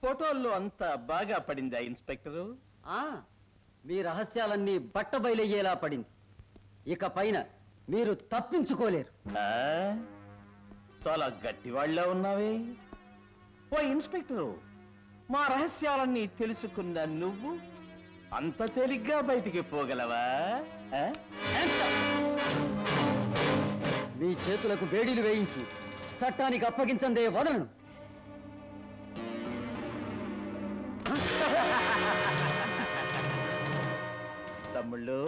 ఫోటోల్లో అంతా బాగా పడిందా ఇన్స్పెక్టరు? మీ రహస్యాలన్నీ బట్టబయలయ్యేలా పడింది. ఇక పైన మీరు తప్పించుకోలేరు. చాలా గట్టివాళ్ళ ఉన్నావే. ఓ ఇన్స్పెక్టరు, మా రహస్యాలన్నీ తెలుసుకున్న నువ్వు అంత తేలిగ్గా బయటికి పోగలవా? మీ చేతులకు వేడిలు వేయించి చట్టానికి అప్పగించందే వదలను. తమ్ముళ్ళు,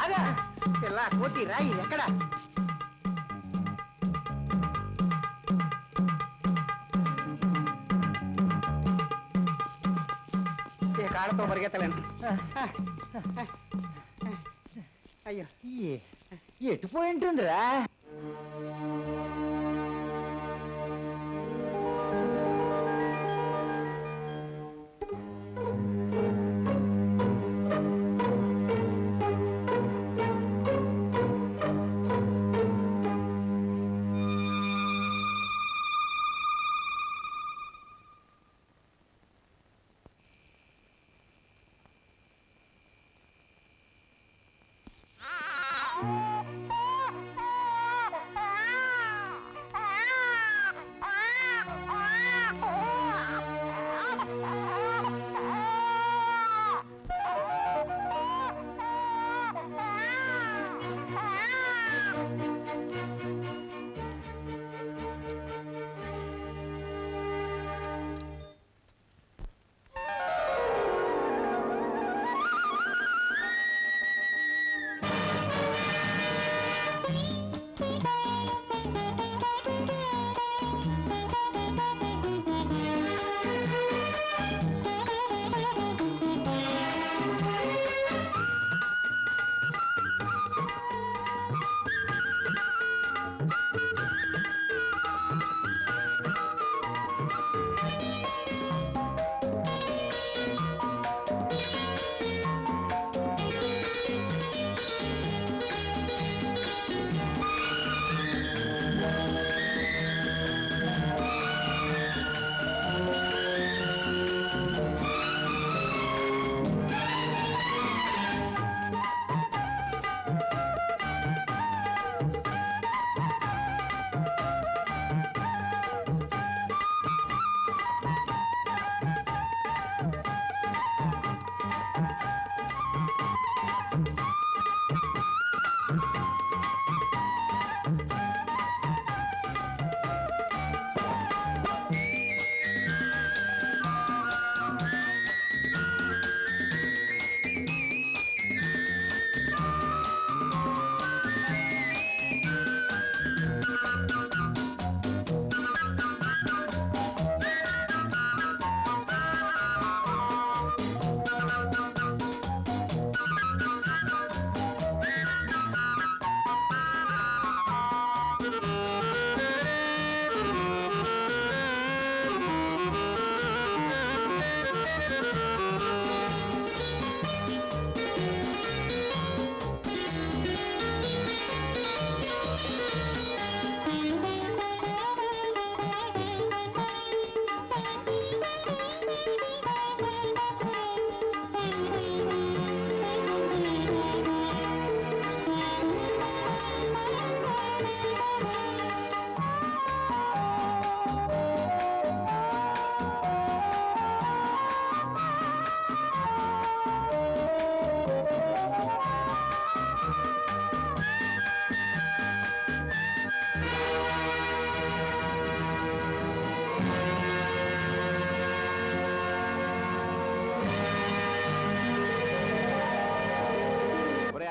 ఆగా పిల్ల కోతి రా ఇది ఎక్కడ కాళ్ళతో పరిగెత్తలేను అయ్యో ఎటు పోయి ఉంటుందిరా?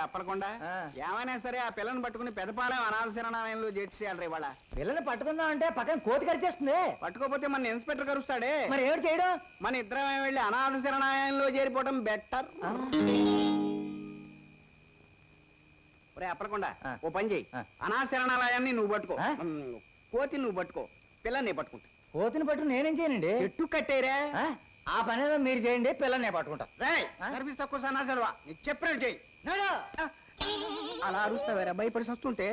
అప్పలకుండా ఏమైనా సరే ఆ పిల్లని పట్టుకుని పెదపాలెం అనాథ శరణాలయంలో చేర్చేయాలి ఇవాళ. పిల్లని పట్టుకుందాం అంటే పక్కన కోతి కరిచేస్తుంది. పట్టుకోపోతే మన ఇన్స్పెక్టర్ కరుస్తాడే. మరి ఏమిటి చేయడం? మన ఇద్దరం వెళ్ళి అనాథ శరణాలయంలో చేరిపోవడం బెటర్. ఒరే అప్పలకుండా ఓ పని చెయ్యి, అనాథ శరణాలయాన్ని నువ్వు పట్టుకో, కోతిని నువ్వు పట్టుకో, పిల్లని పట్టుకుంటా. కోతిని పట్టుకుని నేనేం చేయనండి? చెట్టు కట్టేరా. ఆ పని ఏదో మీరు చేయండి, పిల్లల్ని పట్టుకుంటా. సర్వీస్ తక్కువ సన్నాసదవా, నీకు చెప్పినట్టు చెయ్యి. అలా అరుస్తావేరా భయపడి వస్తుంటే.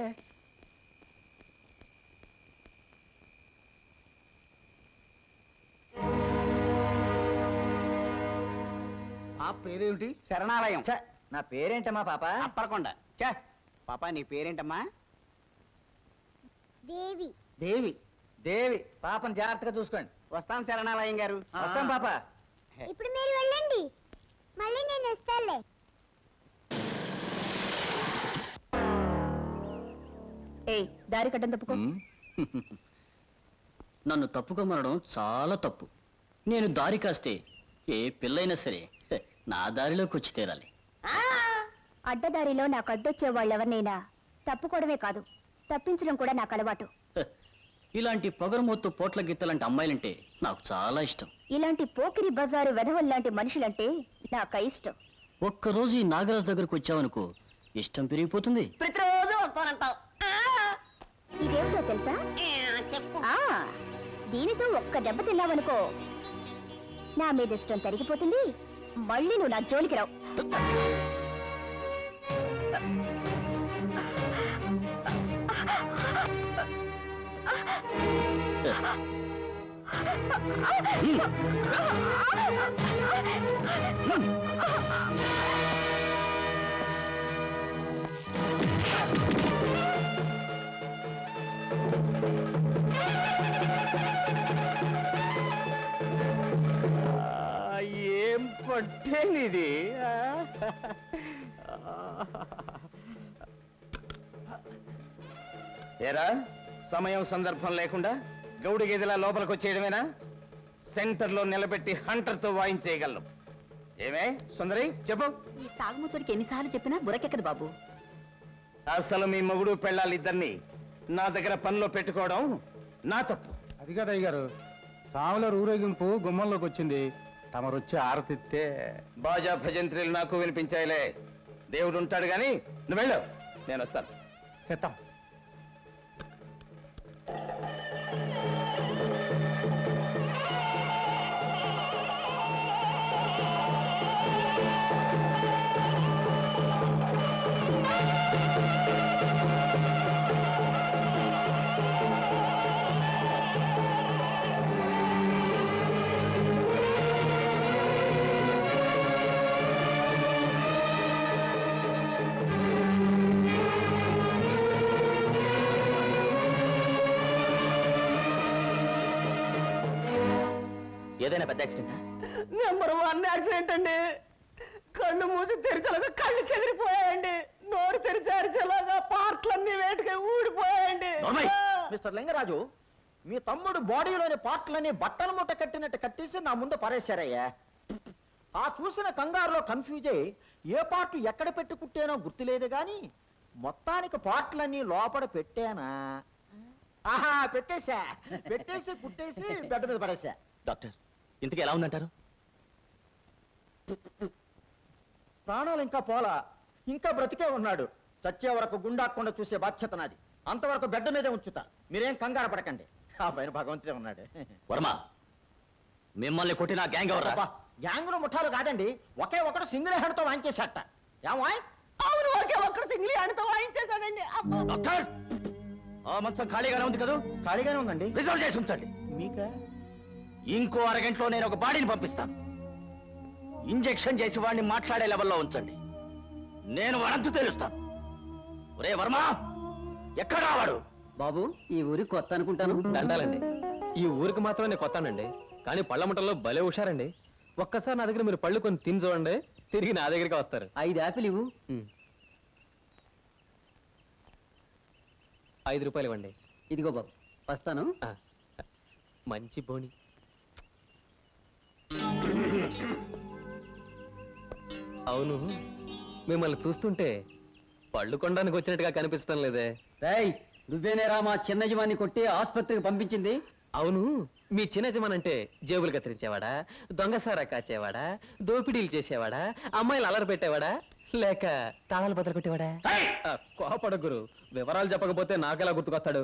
ఆ పేరేమిటి? శరణాలయం. నా పేరేంటమ్మా పాప? అప్పలకొండ. చే పాప నీ పేరేంటమ్మా? దేవి. దేవి. దేవి. పాపను జాగ్రత్తగా చూసుకోండి. వస్తాను శరణాలయం గారు. వస్తాం పాప. ఇప్పుడు మీరు వెళ్ళండి, మళ్ళీ నేను వస్తాలే. ఏయ్ దారి కట్టం తప్పుకో. నన్ను తప్పుకోమనడం చాలా తప్పు. నేను దారి కాస్తే ఏ పిల్లైనా సరే నా దారిలోకి వచ్చి తీరాలి. అడ్డదారిలో నాకు అడ్డొచ్చే వాళ్ళెవరినైనా తప్పుకోవడమే కాదు, తప్పించడం కూడా నాకు అలవాటు. ఇలాంటి పొగరమొత్తు పోట్ల గిత్తలాంటి అమ్మాయిలంటే నాకు చాలా ఇష్టం. ఇలాంటి పోకిరి బజారు వెధవల్లాంటి మనుషులంటే నాకు ఇష్టం. ఒక్కరోజు ఈ నాగరాజు దగ్గరకు వచ్చావనుకో, ఇష్టం పెరిగిపోతుంది. ప్రతిరోజు వస్తానంటావు. ఇదేమిటో తెలుసా? చెప్పు. దీనితో ఒక్క దెబ్బ తిన్నావనుకో, నా మీద ఇష్టం తరిగిపోతుంది. మళ్ళీ నువ్వు నా జోలికి రావు. ఏం పట్టేనిది? ఏరా, సమయం సందర్భం లేకుండా గౌడి గేదెలా లోపలికి వచ్చేయడమేనా? సెంటర్లో నిలబెట్టి హంటర్తో వాయించేయగలను. ఏమే సుందరి, చెప్పు. ఈ తాగుమూతుడికి ఎన్నిసార్లు చెప్పినా బురకెక్కదు బాబు. అసలు మీ మొగుడు పెళ్ళాలిద్దరిని నా దగ్గర పనిలో పెట్టుకోవడం నా తప్పు. అది కదా అయ్యగారు, సాముల ఊరేగింపు గుమ్మంలోకి వచ్చింది. తమరొచ్చి ఆరతిస్తే బాజా భజంత్రీలు నాకు వినిపించాయిలే. దేవుడు ఉంటాడు గాని నువ్వు వెళ్ళు, నేను వస్తాను. శతం. ఏదైనా పెద్ద యాక్సిడెంటా? నెంబర్ 1 యాక్సిడెంట్ అండి. కళ్ళు మూసి తెరిచేలాగా కళ్ళు చెదిరిపోయాయండి. నోరు తెరిచి అరిచేలాగా పార్ట్లన్నీ వేటికి ఊడిపోయాయండి. మిస్టర్ లింగరాజు, మీ తమ్ముడు బాడీలోని పార్ట్లన్నీ బట్టల మూట కట్టినట్టు కట్టేసి నా ముందు పరేశారయ్యా. ఆ చూసిన కంగారులో కన్ఫ్యూజ్ అయ్యి ఏ పార్ట్లు ఎక్కడ పెట్టి కుట్టానో గుర్తులేదు గాని మొత్తానికి పార్ట్లన్నీ లోపల పెట్టానా? ఆహా, పెట్టేసి కుట్టేసి బెడ్ మీద పడేసా. డాక్టర్, ఇంతకీ ఎలా ఉందంటారు? ప్రాణాలు ఇంకా పోలా, ఇంకా బ్రతికే ఉన్నాడు. చచ్చే వరకు గుండాకుండా చూసే బాధ్యత నాది. అంతవరకు బెడ్ మీదే ఉంచుతా, మీరేం కంగారు పడకండి. ఆ పైన భగవంతుడే ఉన్నాడు. వర్మ, మిమ్మల్ని కొట్టిన గ్యాంగ్ ఎవరా? గ్యాంగులు ముఠాలు కాదండి, ఒకే ఒకడు సింగిల్ హ్యాండ్ తో వాయించేశాట. ఏమాయ్? అవును, ఒకే ఒక్కడు సింగిల్ హ్యాండ్తో వాయించేశాడండి. అమ్మో. డాక్టర్, ఆ మంచం ఖాళీగానే ఉంది కదా? ఖాళీగానే ఉందండి. రిజర్వ్ చేసి ఉంచండి. మీకా? ఇంకో అరగంటలో నేను ఒక బాడీని పంపిస్తాను. ఇంజెక్షన్ చేసి వాడిని మాట్లాడే లెవెల్లో ఉంచండి. నేను వాడంతు తెలుస్తాను. ఒరే వర్మ, ఎక్కడా వాడు? బాబు, ఈ ఊరి కొత్త అనుకుంటాను. దండాలండి. ఈ ఊరికి మాత్రం నేను కొత్తానండి, కానీ పళ్ళ ముట్టల్లో భలే హుషారండి. ఒక్కసారి నా దగ్గర మీరు పళ్ళు కొన్ని తిని చూడండి, తిరిగి నా దగ్గరికి వస్తారు. 5 యాపిల్ ఇవ్వు. 5 రూపాయలు ఇవ్వండి. ఇదిగో బాబు, వస్తాను. ఆ, మంచి బోని. అవును, మిమ్మల్ని చూస్తుంటే పళ్ళు కొనడానికి వచ్చినట్టుగా కనిపించడం లేదే. రేయ్, నువ్వేనేరా మా చిన్న యజమాని కొట్టి ఆసుపత్రికి పంపించింది? అవును, మీ చిన్న యజమాని అంటే జేబులు కత్తిరించేవాడా, దొంగసారా కాచేవాడా, దోపిడీలు చేసేవాడా, అమ్మాయిలు అలర పెట్టేవాడా, లేక తాళాలు బద్దలు కొట్టేవాడా? కోపడగురు, వివరాలు చెప్పకపోతే నాకెలా గుర్తుకొస్తాడు?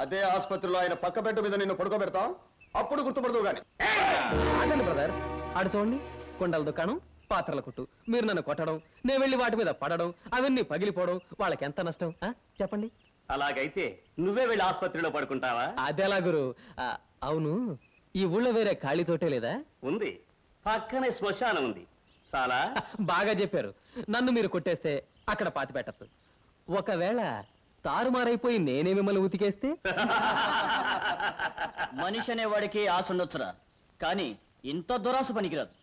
అదే ఆసుపత్రిలో ఆయన పక్క బెడ్ మీద నిన్ను పడుకోబెడతాం, అప్పుడు గుర్తుపడదు గాని. ఆగండి బ్రదర్స్, ఆడు చూడండి, కొండల దుకాణం, పాత్రల కుట్టు. మీరు నన్ను కొట్టడం, నేను వెళ్ళి వాటి మీద పడడం, అవన్నీ పగిలిపోవడం, వాళ్ళకి ఎంత నష్టం చెప్పండి. అలాగైతే నువ్వే వెళ్ళి ఆసుపత్రిలో పడుకుంటావా? అదేలా గురు. అవును, ఈ ఊళ్ళో వేరే ఖాళీ చోటే లేదా? ఉంది, పక్కనే శ్మశానం ఉంది. చాలా బాగా చెప్పారు. నన్ను మీరు కొట్టేస్తే అక్కడ పాతి పెట్టచ్చు. ఒకవేళ తారుమారైపోయి నేనే మిమ్మల్ని ఉతికేస్తే? మనిషి అనేవాడికి ఆశ ఉండొచ్చురా, కానీ ఇంత దురాశ పనికిరాదు.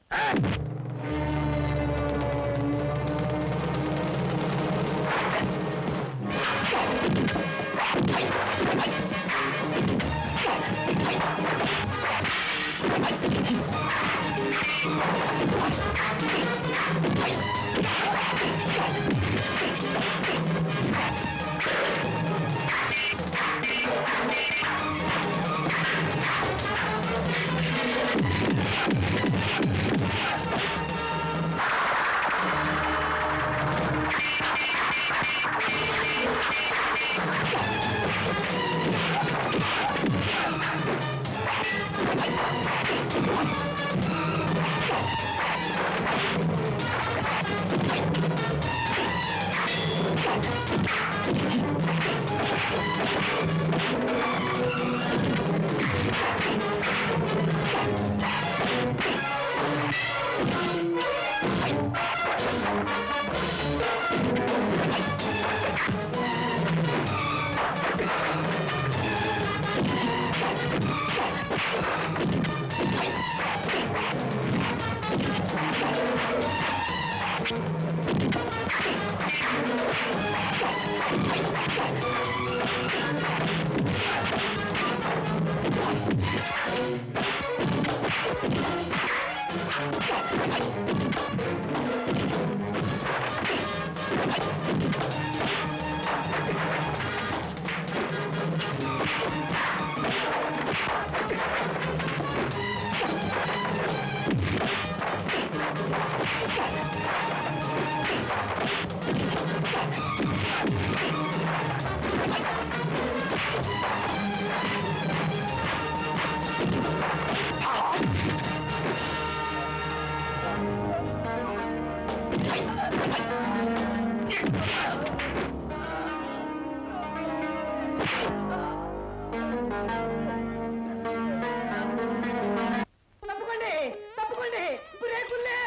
తప్పుకోండి తప్పుకోండి బ్రేకులే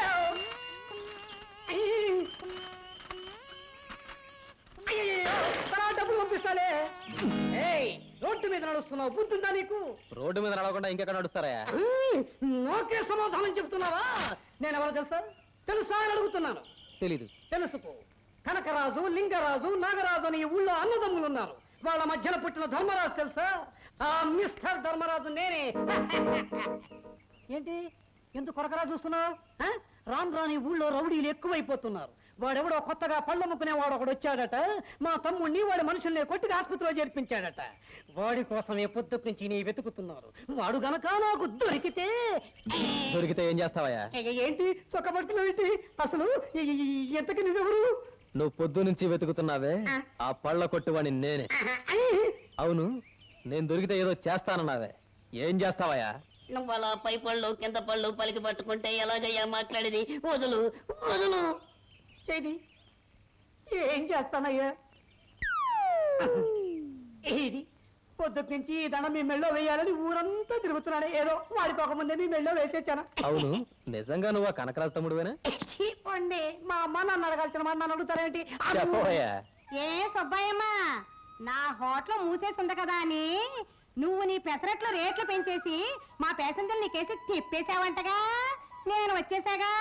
తర్వాత డబ్బులు పంపిస్తాలే. ఏయ్ రోడ్డు మీద నడుస్తున్నావు, బుద్ధుందా నీకు? రోడ్డు మీద నడవకుండా ఇంకెక్కడ నడుస్తారా? నాకే సమాధానం చెప్తున్నావా? నేనెవరో తెలుసా? తెలుసా అని అడుగుతున్నాను. తెలీదు. తెలుసుకో. కనకరాజు, లింగరాజు, నాగరాజు అని ఈ ఊళ్ళో అన్నదమ్ములు ఉన్నారు. వాళ్ళ మధ్యలో పుట్టిన ధర్మరాజు తెలుసా? ఆ మిస్టర్ ధర్మరాజు నేనే. ఏంటి ఎందుకు కొరకరా చూస్తున్నావు? రాను రాని ఊళ్ళో రౌడీలు ఎక్కువైపోతున్నారు. వాడెవడో కొత్తగా పళ్ళ ముక్కునేవాడు ఒకడు వచ్చాడట. మా తమ్ముడిని వాడి మనుషుల్ని కొట్టిగా ఆసుపత్రిలో చేర్పించాడట. వాడి కోసమే పొద్దుకు నుంచి నీ వెతుకుతున్నారు. వాడు గనక నాకు దొరికితే ఏం చేస్తావయ్యా? ఏంటి చొక్క పట్టుకున్నావు? అసలు ఎంతకి నువ్వెవరు? నువ్వు పొద్దు నుంచి వెతుకుతున్నావే ఆ పళ్ళ కొట్టువాణి నేనే. అవును, నేను దొరికితే ఏదో చేస్తానన్నావే, ఏం చేస్తావయ్యా? నువ్వు అలా పై పళ్ళు కింద పళ్ళు పలికి పట్టుకుంటే ఎలాగయ్యా మాట్లాడేది? వదులు వదులు. చేది ఏం చేస్తానయ్యా? ఇది పొద్దుకు నుంచి ఈ దండం మీ మెళ్ళో వేయాలని ఊరంతా తిరుగుతున్నాడే. ఏదో వాడిపోకముందే మీ మెళ్ళో వేసేచ్చాను. అవును, నిజంగా నువ్వు కనకరాజు తమ్ముడువేనా? చెప్పండి, మా అమ్మ నన్ను అడగాల్సిన మాట నన్ను అడుగుతారేంటి? చెప్పవయ్యా. ఏ సుబ్బయ్యమ్మా, నా హోటల్ మూసేసి ఉంది కదా అని నువ్వు నీ పెసరట్లు రేట్లు పెంచేసి మా ప్యాసింజర్లు నీకేసి తిప్పేసావంటగా. నేను వచ్చేసాగా.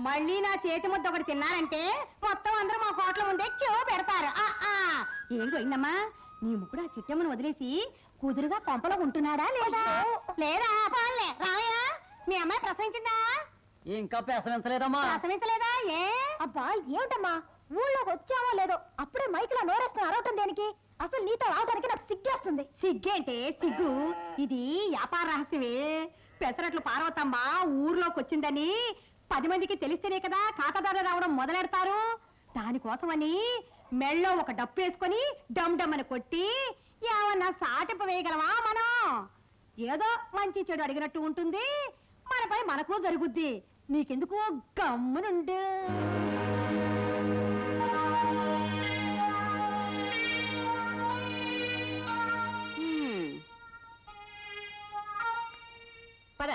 మళ్ళీ నా చేతి ముద్ద ఒకటి తిన్నారంటే మొత్తం అందరూ మా హోటల్ ముందే క్యూ పెడతారు. ఏం పోయిందమ్మా, నీ ముక్కుడు ఆ చిట్టమ్మను వదిలేసి కుదురుగా కొంపలో ఉంటున్నాడా లేదా? లేదా పాలే రామయ్య, మీ అమ్మాయి ప్రసవించిందా? ఇంకా ప్రసవించలేదమ్మా. ప్రసవించలేదా? ఏ అబ్బా ఏమిటమ్మా, ఊళ్ళోకి వచ్చావో లేదో అప్పుడే మైకులో నోరేస్తున్నా అరవటం దేనికి? అసలు నీతో రావడానికి నాకు సిగ్గేస్తుంది. సిగ్గేంటే సిగ్గు, ఇది వ్యాపార రహస్యమే. పెసరట్లు పార్వతమ్మ ఊర్లోకి వచ్చిందని 10 మందికి తెలిస్తేనే కదా ఖాతాదారు రావడం మొదలెడతారు. దానికోసమని మెళ్ళో ఒక డప్పు వేసుకొని డమ్ డమ్ అని కొట్టి ఏమన్నా సాటింపు వేయగలమా మనం? ఏదో మంచి చెడు అడిగినట్టు ఉంటుంది, మన పని మనకు జరుగుద్ది. నీకెందుకు గమ్మునుండు. పద.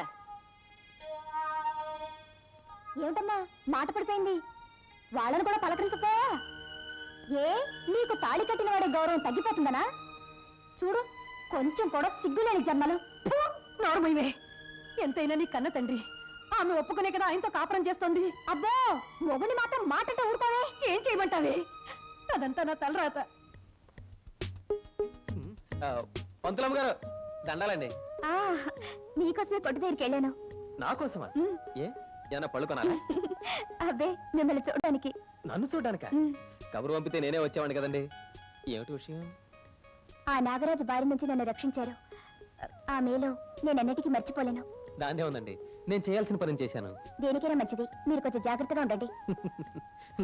ఏమిటమ్మా మాట పడిపోయింది? వాళ్ళని కూడా పలకరించపోయా? ఏ నీకు తాళి కట్టిన వాడే గౌరవం తగ్గిపోతుందనా? చూడు, కొంచెం కూడా సిగ్గులేని జన్మలు. నోరుమయ్యవే, ఎంతైనా నీ కన్న తండ్రి. ఆమె ఒప్పుకునే కదా ఆయనతో కాపురం చేస్తోంది. అబ్బో, మొగుని మాత్రం మాటంటే ఊరుకోవే. ఏం చేయమంటావే? అదంతా నా తలరాత. పంతులమ్మ గారు దండాలండి. నీకోసమే కొట్టు దగ్గరికి వెళ్ళాను. నా కోసమా? ఏ ఏమన్నా పళ్ళు కొనాలా? అబ్బే, మిమ్మల్ని చూడడానికి. నన్ను చూడడానిక? కబురు పంపితే నేనే వచ్చేవాడిని కదండి. ఏమిటి విషయం? ఆ నాగరాజు బారి నుంచి నన్ను రక్షించారు. ఆ మేలో నేనన్నిటికీ మర్చిపోలేను. దాన్నే ఉందండి, నేను చేయాల్సిన పని చేశాను. దేనికైనా మంచిది, మీరు కొంచెం జాగ్రత్తగా ఉండండి.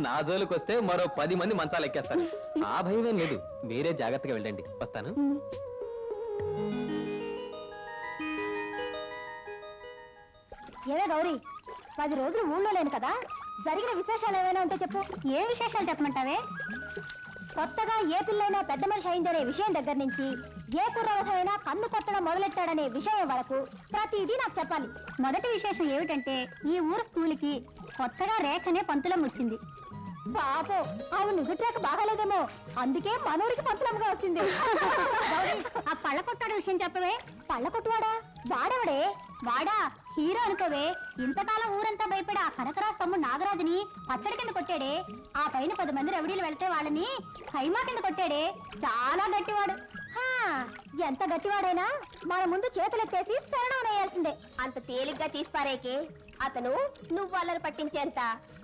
నా జోలికి వస్తే మరో 10 మంది మంచాలు ఎక్కేస్తారు. ఆ భయమేం లేదు, మీరే జాగ్రత్తగా వెళ్ళండి. వస్తాను. ఏవే గౌరీ, 10 రోజులు ఊళ్ళో లేను కదా, జరిగిన విశేషాలు ఏమైనా ఉంటే చెప్పు. ఏ విశేషాలు చెప్పమంటావే? కొత్తగా ఏ పిల్లైనా పెద్ద మనిషి అయిందనే విషయం దగ్గర నుంచి ఏ కుర్రవధమైనా కన్ను కొట్టడం మొదలెట్టాడనే విషయం వరకు ప్రతిదీ నాకు చెప్పాలి. మొదటి విశేషం ఏమిటంటే, ఈ ఊరు స్కూల్కి కొత్తగా రేఖనే పంతులం వచ్చింది. పాపం అవును నుదుట్రాక బాగాలేదేమో అందుకే మనోడికి పత్రముగా వచ్చింది. ఆ పళ్ళ కొట్టాడు విషయం చెప్పవే. పళ్ళ కొట్టువాడా? వాడెవడే? వాడా హీరో అనుకోవే. ఇంతకాలం ఊరంతా భయపడి ఆ కనకరాజు తమ్ముడు నాగరాజుని పచ్చడి కింద కొట్టాడే. ఆ పైన 10 మంది రౌడీలు వెళ్తే వాళ్ళని ఖైమా కింద కొట్టాడే. చాలా గట్టివాడు. ఎంత గట్టివాడైనా మన ముందు చేతులెత్తేసి శరణం వేయాల్సిందే. అంత తేలిగ్గా తీసిపారేకే అతను నువ్వు అల్లరి పట్టించేంత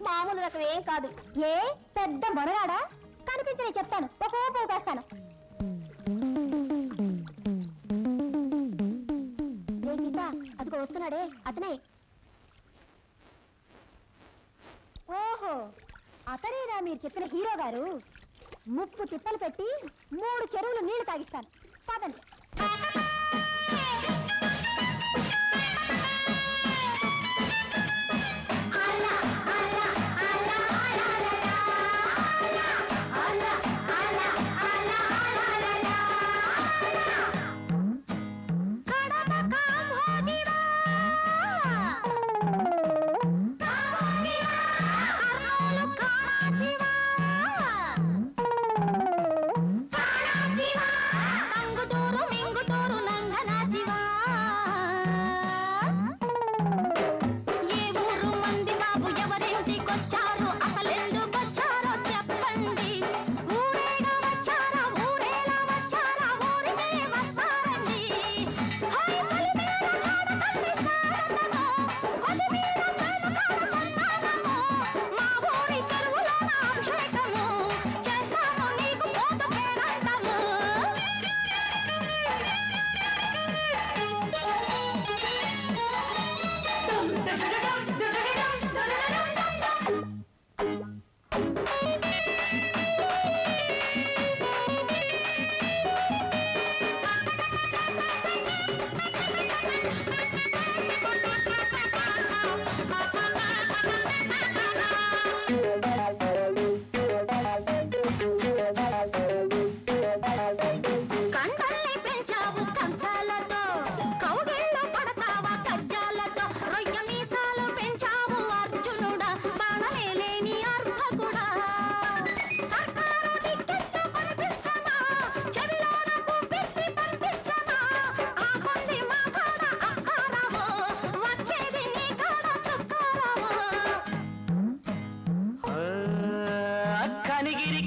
మామూలు రకం ఏం కాదు. ఏ పెద్ద మొనగాడా? కనిపించి నేను చెప్తాను. ఒక వేస్తాను. అదిగో వస్తున్నాడే అతనే. ఓహో అతనేనా మీరు చెప్పిన హీరో గారు? 30 తిప్పలు పెట్టి 3 చెరువులు నీళ్లు తాగిస్తాను. పదండి.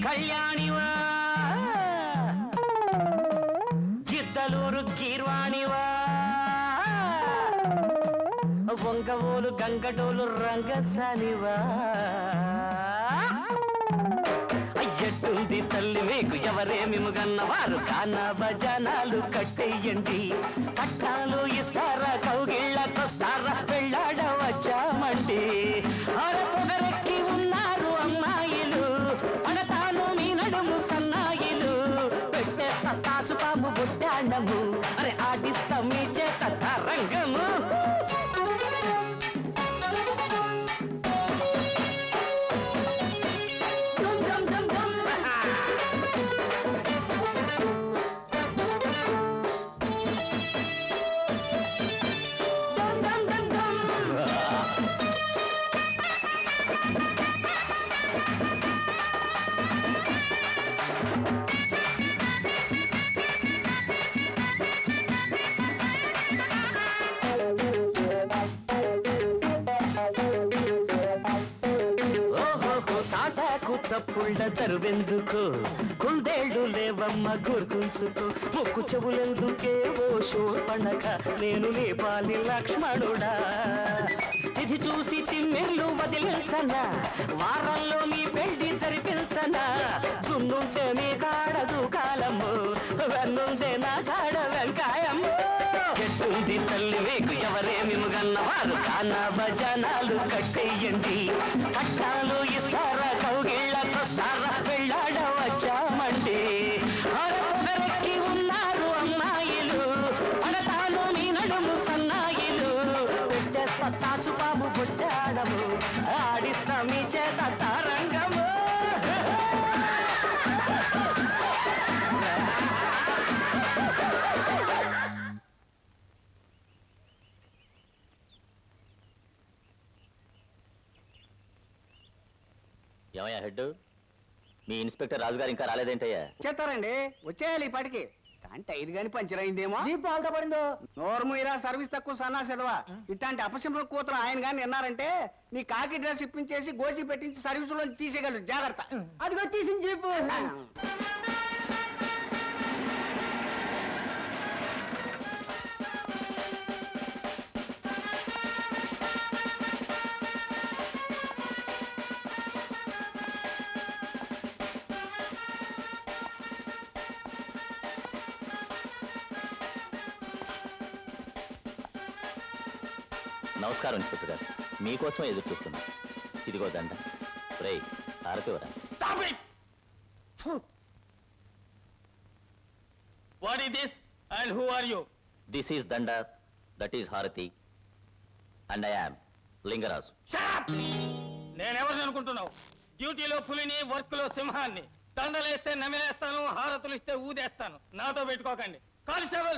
కళ్యాణివా గిద్దలూరు కీర్వాణివా వంగవోలు గంగడోలు రంగసానివా ఎట్టుంది తల్లి మీకు ఎవరేమిము గన్నవారు కానా భజనాలు కట్టేయండి పట్టాలు ఇస్తారా కౌగిళ్ళకొస్తారా వెళ్ళాడవచ్చామండి పొగరెక్కి ఉన్నారు అమ్మాయిలు పడతాను మీ నడుము సన్నాయిలు పెట్టే తాచు పాము బుట్టాడము అరే ఆడిస్తాం మీ చేత రంగము చప్పుళ్ళ తరువెందుకు కుందేళ్ళు లేవమ్మ గుర్తుంచుకో ముక్కు చెవులెందుకే ఓ శూర్పణఖ నేను నేపాలి లక్ష్మణుడా ఇది చూసి తిమ్మెర్లు వదిలించనా వారంలో మీ పెళ్లి జరిపించనా జున్నుంటే మీ కాడదు కాలము వెన్నుంటే నా కాడ వెంకాయము ఎట్టుంది తల్లి మీకు ఎవరేమిము గన్నవారు కానా భజనాలు కట్టేయండి పట్టాలు ఇస్తారా కౌగిళ్ళకొస్తారా వెళ్ళాడవచ్చామండి పొగరెక్కి ఉన్నారు అమ్మాయిలు పడతాను మీ నడుము సన్నాయిలు పెట్టేస్తా తాచు పాము బుట్టాడము ఆడిస్తా మీ చేత తారంగము ఏమయ్యా హెడ్, మీ ఇన్స్పెక్టర్ రాజుగారు ఇంకా రాలేదేంటయ్యా? వచ్చేస్తారండి, వచ్చేయాలి ఈ పాటికి. కానీ టైర్ గాని పంచర్ అయిందేమో. జీప్ ఆల్దా పడిందో. నోరు మీరా, సర్వీస్ తక్కువ సన్నా సెదవా. ఇట్లాంటి అపశంలో కూతురు ఆయన గాని విన్నారంటే నీ కాకి డ్రెస్ ఇప్పించేసి గోచి పెట్టించి సర్వీస్ లో తీసేయగలరు. జాగ్రత్త. అది వచ్చేసింది జీపు. నమస్కారం ఇన్స్పెక్టర్ గారు, మీకోసం ఎదురు చూస్తున్నా. ఇదిగో దండ. రేయ్, హారతివరా. What is this and who are you? This is దండ, దట్ ఈస్ హారతి, అండ్ ఐ యామ్ లింగరాజు. నేనెవరిని అనుకుంటున్నావు? డ్యూటీలో పులిని, వర్క్ లో సింహాన్ని. దండలేస్తే నమిలేస్తాను, హారతులు ఇస్తే ఊదేస్తాను. నాతో పెట్టుకోకండి. కానిస్టేబుల్,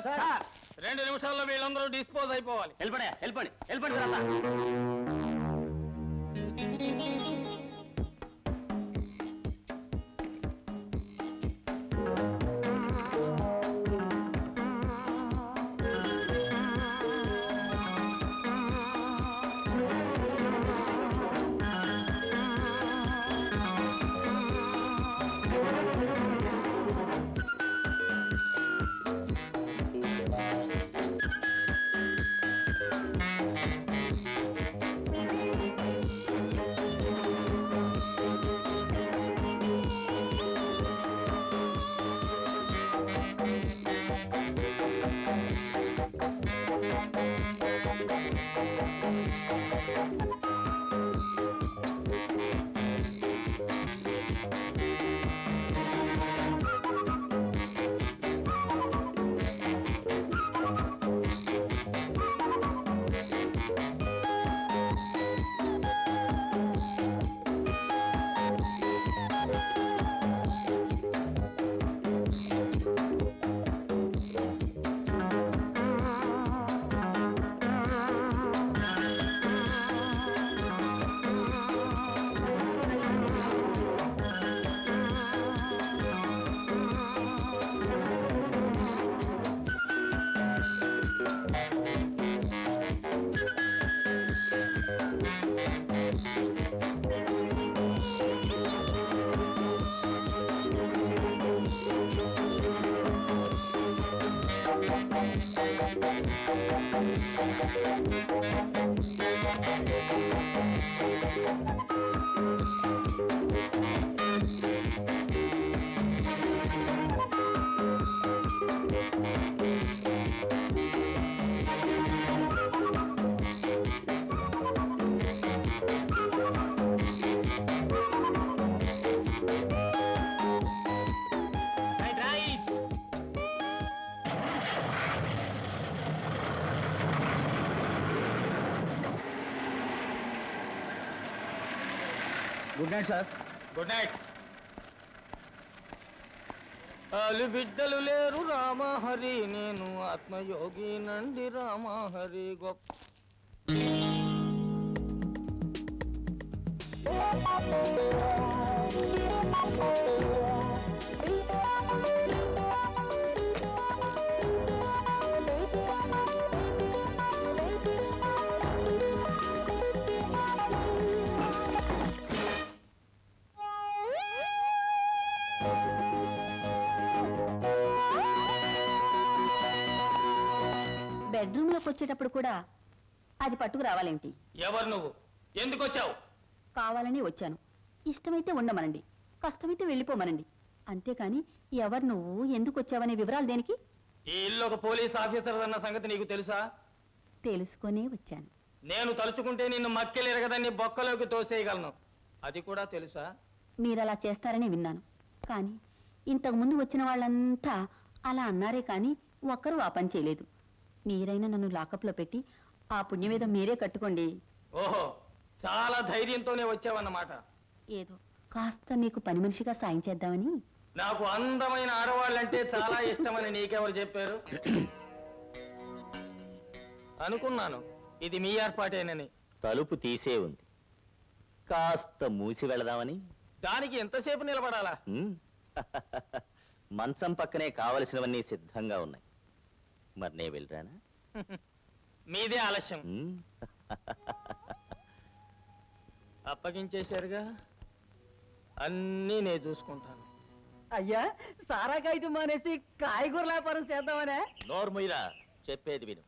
2 నిమిషాల్లో వీళ్ళందరూ డిస్పోజ్ అయిపోవాలి. వెళ్ళిపడే, వెళ్ళిపండి, వెళ్ళిపండి. Good night sir. Good night. అలు బిడ్డలు లేరు రామహరి, నేను ఆత్మయోగి నండి రామహరి గొప్ప. బెడ్రూమ్ లోకి వచ్చేటప్పుడు కూడా అది పట్టుకు రావాలేంటి? ఎవరు నువ్వు? ఎందుకు వచ్చావు? కావాలని వచ్చాను. ఇష్టమైతే ఉండమనండి, కష్టమైతే వెళ్ళిపోమనండి. అంతేకాని ఎవరు నువ్వు, ఎందుకు వచ్చావనే వివరాలు దేనికి? ఈ ఇల్లు ఒక పోలీస్ ఆఫీసర్ అన్న సంగతి నీకు తెలుసా? తెలుసుకొనే వచ్చాను. నేను తలుచుకుంటే నిన్ను మక్కెలు ఎరగదని బొక్కలోకి తోసేయగలను. అది కూడా తెలుసా? మీరలా చేస్తారని విన్నాను. కానీ ఇంతకు ముందు వచ్చిన వాళ్ళంతా అలా అన్నారే కానీ ఒక్కరూ ఆ పని చేయలేదు. మీరైనా నన్ను లాకప్లో పెట్టి ఆ పుణ్యమేదో మీరే కట్టుకోండి. ఓహో, చాలా ధైర్యంతోనే వచ్చావన్నమాట. ఏదో కాస్త మీకు పని మనిషిగా సాయం చేద్దామని. నాకు అందమైన ఆడవాళ్ళంటే చాలా ఇష్టమని నీకెవరు చెప్పారు? అనుకున్నాను ఇది మీ ఏర్పాటేనని. తలుపు తీసే ఉంది, కాస్త మూసి వెళదామని. దానికి ఎంతసేపు నిలబడాలా? మంచం పక్కనే కావలసినవన్నీ సిద్ధంగా ఉన్నాయి. మరి నే వెళ్ళరానా? మీదే ఆలస్యం. అప్పగించేశారుగా, అన్నీ నేను చూసుకుంటాను. అయ్యా సారా కాయటం మానేసి కాయగూర వ్యాపారం చేద్దామనే. నోర్ముయిరా, చెప్పేది విను.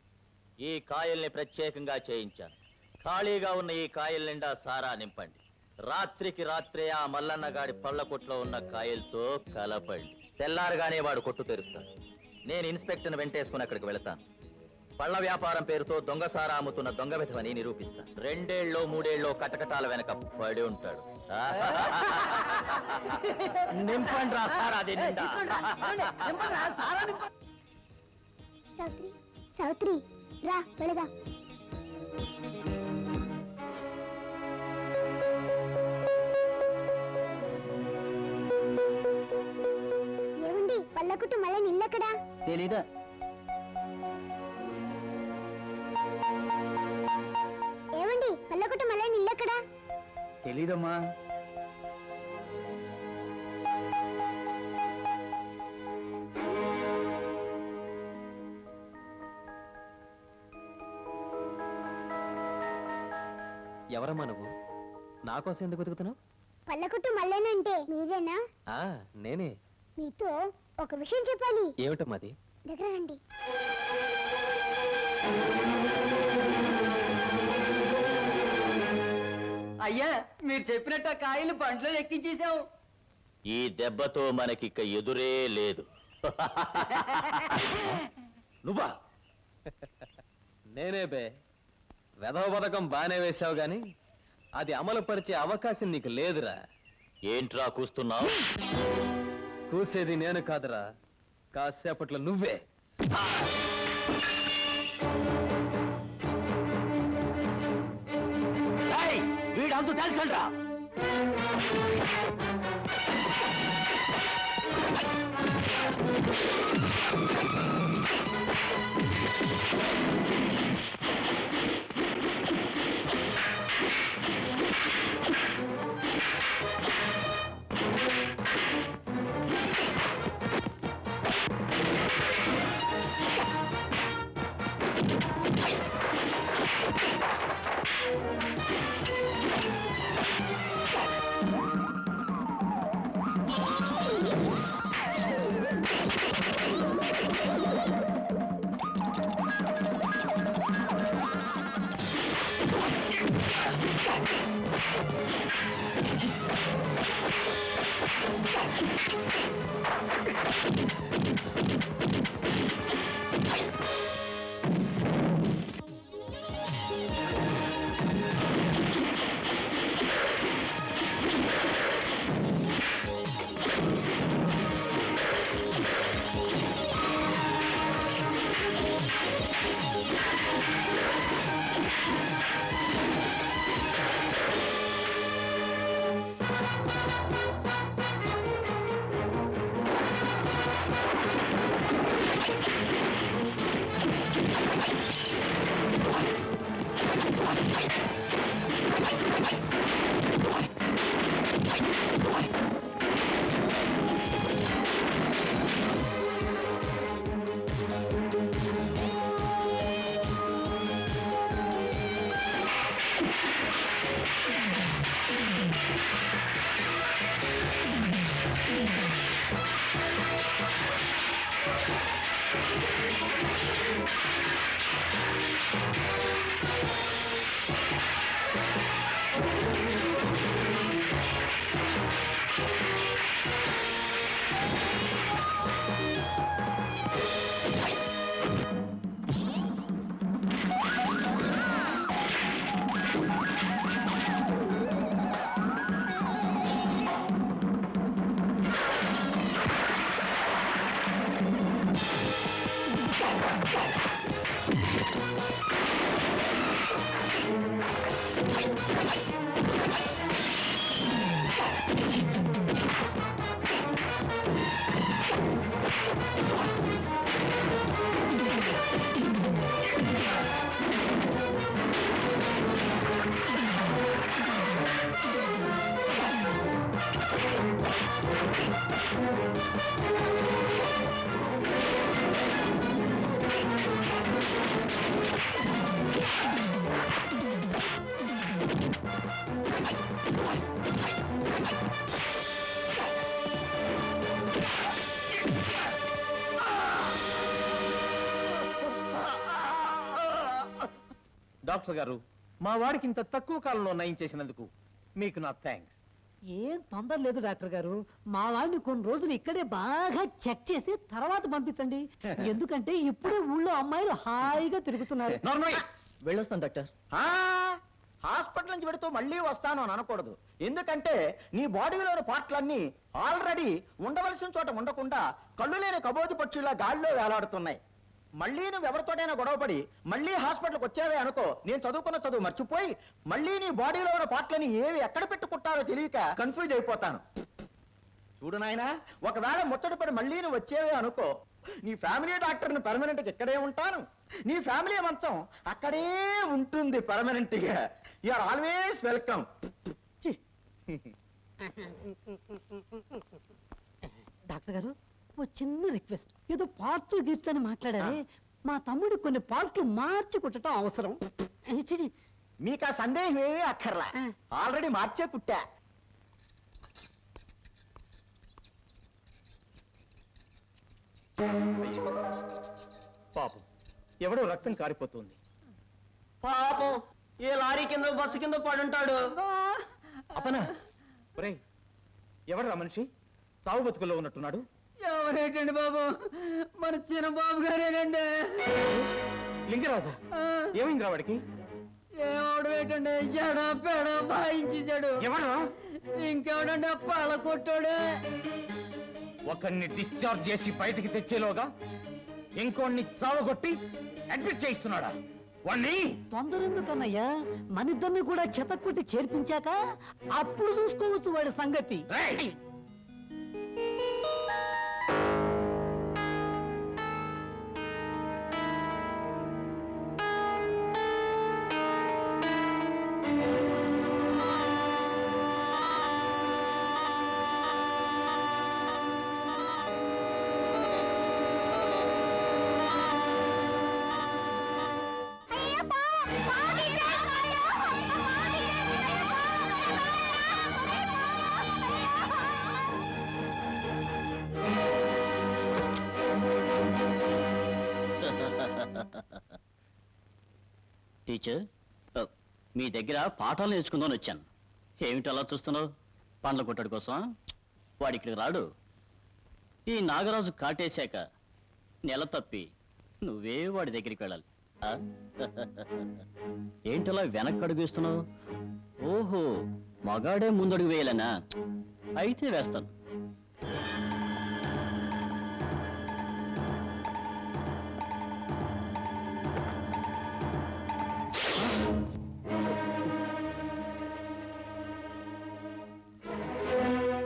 ఈ కాయల్ని ప్రత్యేకంగా చేయించాను. ఖాళీగా ఉన్న ఈ కాయల నిండా సారా నింపండి. రాత్రికి రాత్రే ఆ మల్లన్నగాడి పళ్ళ కొట్లో ఉన్న కాయలతో కలపండి. తెల్లారుగానే వాడు కొట్టు తెరుస్తాడు. నేను ఇన్స్పెక్టర్ని వెంటేసుకుని అక్కడికి వెళతాను. పళ్ళ వ్యాపారం పేరుతో దొంగ సారా అమ్ముతున్న దొంగ విధవని నిరూపిస్తాను. 2 ఏళ్ళో 3 ఏళ్ళో కటకటాల వెనక పడి ఉంటాడు. నింపండి రా సారా నిండా. సావిత్రి సావిత్రి రా వెళదాం. ఏమండి పల్లకుట్టు మళ్ళీ నిల్లకడా? తెలీదా? ఏమండి పల్లకుట్టు మళ్ళీ నిల్లకడా? తెలీదమ్మా. ఎవరమ్మా నువ్వు? నా కోసం ఎందుకు వెతుకుతున్నావు? పల్లకుట్టు మళ్ళేనంటే మీరేనా? నేనే. మీతో ఒక విషయం చెప్పాలి. ఏమిటమ్మా అది? దగ్గర రండి. అయ్యా మీరు చెప్పినట్టు ఆ కాయలు బంట్లో ఎక్కించేశావు. ఈ దెబ్బతో మనకిక ఎదురే లేదు. నువ్వా? నేనే బే. వెధవ పథకం బానే వేశావు గాని అది అమలు పరిచే అవకాశం నీకు లేదురా. ఏంట్రా కూస్తున్నావు? కూసేది నేను కాదురా, కాసేపట్లో నువ్వే. వీడంతు తెలుసండ్రా. డాక్టర్ గారు, మా వాడికి ఇంత తక్కువ కాలంలో నయం చేసినందుకు మీకు నా థ్యాంక్స్. ఏం తొందర లేదు డాక్టర్ గారు, మా వాడిని కొన్ని రోజులు ఇక్కడే బాగా చెక్ చేసి తర్వాత పంపించండి. ఎందుకంటే ఇప్పుడే ఊళ్ళో అమ్మాయిలు హాయిగా తిరుగుతున్నారు. వెళ్ళొస్తాను డాక్టర్. హాస్పిటల్ నుంచి పెడుతూ మళ్ళీ వస్తాను అని అనకూడదు. ఎందుకంటే నీ బాడీలోని పార్ట్లన్నీ ఆల్రెడీ ఉండవలసిన చోట ఉండకుండా కళ్ళు లేని కబోది పక్షుల్లా గాల్లో వేలాడుతున్నాయి. మళ్ళీ నువ్వు ఎవరితోటైనా గొడవపడి మళ్ళీ హాస్పిటల్కి వచ్చావే అనుకో, నేను చదువుకున్న చదువు మర్చిపోయి మళ్ళీ నీ బాడీలో ఉన్న పార్ట్లని ఏవి ఎక్కడ పెట్టుకుంటారో తెలియక కన్ఫ్యూజ్ అయిపోతాను. చూడు నాయనా, ఒకవేళ ముచ్చటపడి మళ్ళీ నువ్వు వచ్చేవే అనుకో, నీ ఫ్యామిలీ డాక్టర్ని పర్మనెంట్గా ఇక్కడే ఉంటాను, నీ ఫ్యామిలీ మంచం అక్కడే ఉంటుంది పర్మనెంట్గా. You are always welcome. Doctor గారు, ఓ చిన్న రిక్వెస్ట్. ఏదో పార్ట్లు గీర్తని మాట్లాడారే, మా తమ్ముడు కొన్ని పార్ట్లు మార్చి కుట్టడం అవసరం. మీకు ఆ సందేహం ఏమీ అక్కర్లా, ఆల్రెడీ మార్చే కుట్టా. పాపం, ఎవడో రక్తం కారిపోతుంది. పాపం, ఏ లారీ కింద బస్సు కింద పడుంటాడు. అపనా, ఒరేయ్, ఎవడరా మనిషి సావు బతుకుల్లో ఉన్నట్టున్నాడు? ఎవరేటండి బాబు, మన చిన్న బాబు గారేనండి. లింగరాజా, ఏమైందిరా వాడికి? ఏమవడమేటండి, ఎడ పెడ బాయించేశాడు. ఎవడు? ఇంకెవడండి, పాల కొట్టాడే. ఒకరిని డిశ్చార్జ్ చేసి బయటికి తెచ్చేలోగా ఇంకోడిని చావగొట్టి అడ్మిట్ చేయిస్తున్నాడా? వాణ్ణి తొందర ఎందుకన్నయ్యా, మనిద్దరిని కూడా చెతక్కొట్టి చేర్పించాక అప్పుడు చూసుకోవచ్చు వాడి సంగతి. టీచర్, మీ దగ్గర పాఠాలు నేర్చుకుందామని వచ్చాను. ఏమిటి అలా చూస్తున్నావు? పండ్ల కొట్టడి కోసం వాడి ఇక్కడికి రాడు. ఈ నాగరాజు కాటేశాక నెల తప్పి నువ్వే వాడి దగ్గరికి వెళ్ళాలి. ఏంటలా వెనక్కి అడుగు వేస్తున్నావు? ఓహో, మగాడే ముందడుగు వేయాలనా? అయితే వేస్తాను.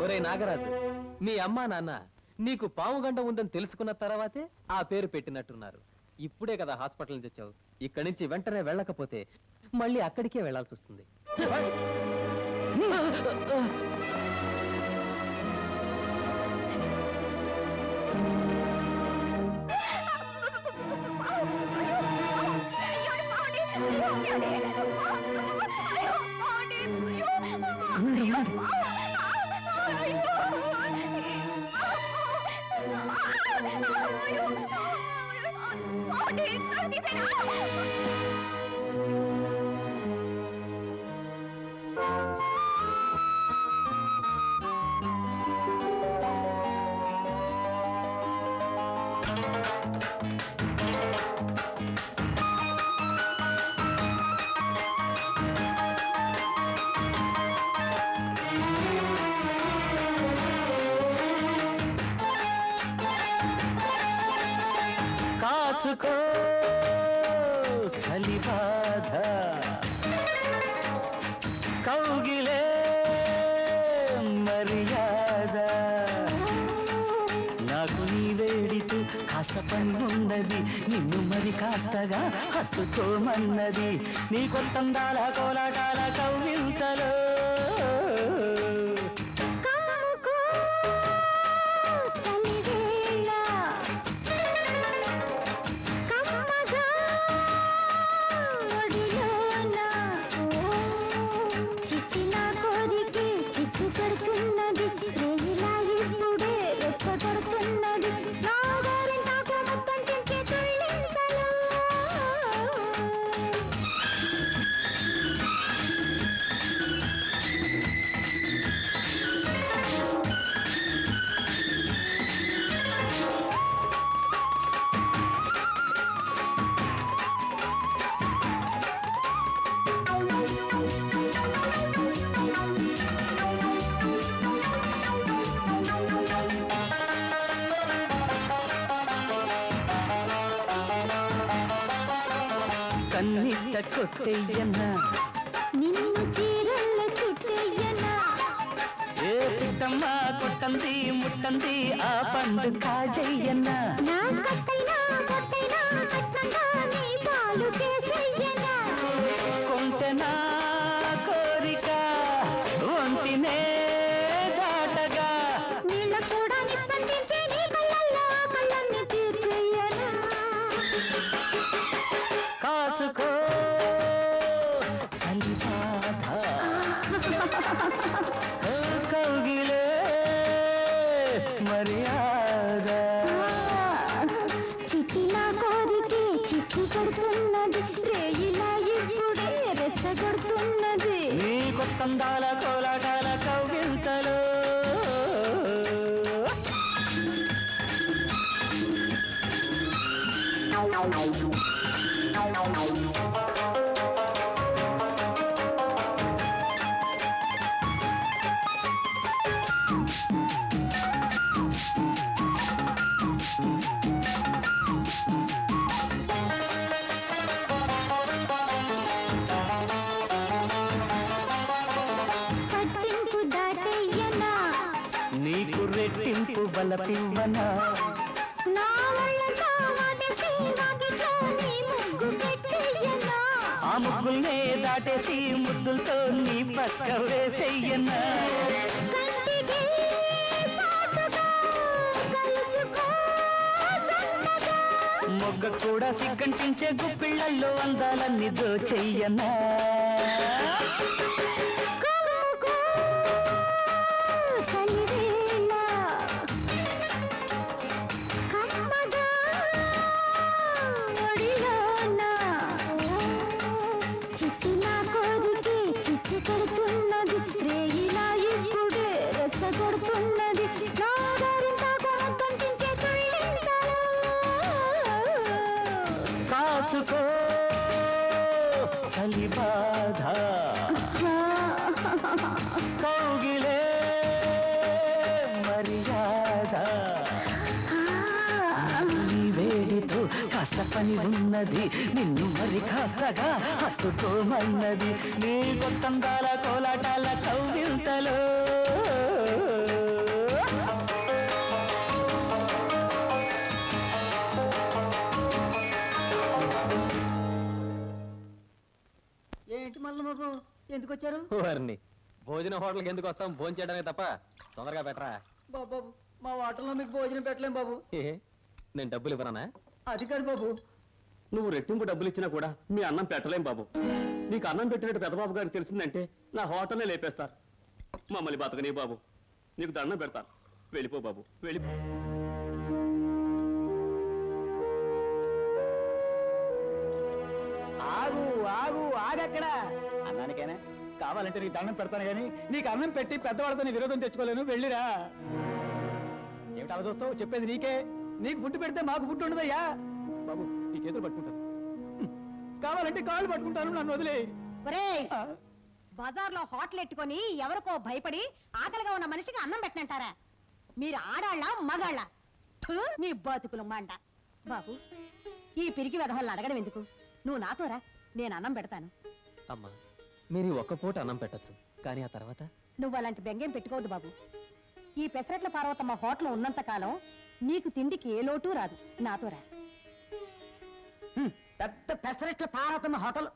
ఒరే నాగరాజు, మీ అమ్మా నాన్న నీకు పాము గంట ఉందని తెలుసుకున్న తర్వాతే ఆ పేరు పెట్టినట్టున్నారు. ఇప్పుడే కదా హాస్పిటల్ నుంచి వచ్చావు. ఇక్కడి నుంచి వెంటనే వెళ్ళకపోతే మళ్ళీ అక్కడికే వెళ్లాల్సి వస్తుంది. కాచుకో చలి బాధ, కౌగిలే మర్యాద, నాకు నీ వేడితో కాస్త పని ఉన్నది, నిన్ను మరి కాస్తగా హత్తుకోమన్నది, నీ కొత్తందాల కోలాటాల కౌగిల్తలో. కాముకో కొడుతున్నది రేయిలా ఇప్పుడే రెచ్చగొడుతున్నది నా గోరింటాకు ముక్కంటించే తుళ్ళింతలు కన్నిట కొట్టెయ్యన్నా నిన్ను చీరల్లో చుట్టయ్యనా ఏ పుట్టమ్మ కొట్టంది ముట్టంది ఆ పండు కాజయ్యన్నా నా కట్టైనా కొట్టైనా కట్నంగా నీ పాలు కేసయ్యనా కొంటెనా కోరిక ఒంటినే దాటగా నీళ్ళ కూడా నిప్పందించే నీ కళ్ళల్లో కళ్ళన్ని తీర్చేయనా కాచుకో చలి బాధ ఓ కౌగిలే మర్యాద చిట్టి నా కోరికే చిచ్చి కొడుతున్నది రేయిలా ఇప్పుడే రెచ్చగొడుతున్నది నీ కొత్తందాల కోలాటాల కౌగిల్తలో పట్టింపు దాటయ్యనా నీకు రెట్టింపు బలపివ్వనా నా ఒళ్ళంతా వాటేసి వాకిట్లో నీ ముగ్గు పెట్టయ్యనా ఆ ముగ్గుల్నే దాటేసి ముద్దులతో నీ పక్క వేసెయ్యనా కంటికి చాటుగా కలుసుకో జంటగా మొగ్గ కూడా సిగ్గంటించే గుప్పిళ్ళల్లో అందాలన్నీ దోచెయ్యనా కమ్ముకో చలివేళ కమ్మగా ఒడిలోన చిచ్చు నా కోరికే చిచ్చు కొడుతున్నది రేయిలా ఇప్పుడే రెచ్చగొడుతున్నది నా దారింతాకు కంటించే తుళ్ళింతలు కాచుకో చలి బాధ కౌగిలే మర్యాద నీ వేడితో కాస్త పని ఉన్నది నిన్ను మరి కాస్తగా హత్తుకోమన్నది నీ కొత్తందాల కోలాటాల కౌగిల్తలో ఏంటి మళ్ళీ బాబు ఎందుకు వచ్చారు వారిని భోజన హోటల్కి ఎందుకు వస్తాం భోజనం చేయడానికి తప్ప తొందరగా పెట్టరా బాబు మా హోటల్లో మీకు భోజనం పెట్టలేం బాబు ఏ నేను డబ్బులు ఇవ్వనా అది కాదు బాబు నువ్వు రెట్టింపు డబ్బులు ఇచ్చినా కూడా మీ అన్నం పెట్టలేం బాబు. నీకు అన్నం పెట్టినట్టు పెద్దబాబు గారికి తెలిసిందంటే నా హోటల్నే లేపేస్తారు. మమ్మల్ని బతకనీ బాబు, నీకు దండం పెడతాను. వెళ్ళిపో బాబు, వెళ్ళిపో. ఆగు ఆగు ఆగక్కడ అన్నానికైనా కావాలంటే నీకు దండం పెడతాను కానీ నీకు అన్నం పెట్టి పెద్దవాళ్ళతో నీ విరోధం తెచ్చుకోలేను. వెళ్ళిరా. ఏమిటి అలా చూస్తావు? చెప్పేది నీకే. నీకు ఫుడ్ పెడితే మాకు ఫుడ్ ఉండదయ్యా. బాబు నీ చేతులు పట్టుకుంటాను, కావాలంటే కాళ్ళు పట్టుకుంటాను, నన్ను వదిలే. బజార్లో హోటల్ ఎట్టుకొని ఎవరికో భయపడి ఆకలిగా ఉన్న మనిషికి అన్నం పెట్టనంటారా? మీరు ఆడాళ్ళ మగాళ్ళ? మీ బతుకులు మంట. బాబు ఈ పిరికి వెధవల్ని అడగడం ఎందుకు? నువ్వు నాతో రా, నేను అన్నం పెడతాను. అమ్మా మీరు ఒక్క పూట అన్నం పెట్టచ్చు, కానీ ఆ తర్వాత నువ్వు అలాంటి బెంగేం పెట్టుకోవద్దు బాబు. ఈ పెసరట్ల పార్వతమ్మ హోటల్ ఉన్నంత కాలం నీకు తిండికి ఏ లోటు రాదు. నాతో రా. పెద్ద పెసరెట్ల పార్వతమ్మ హోటల్.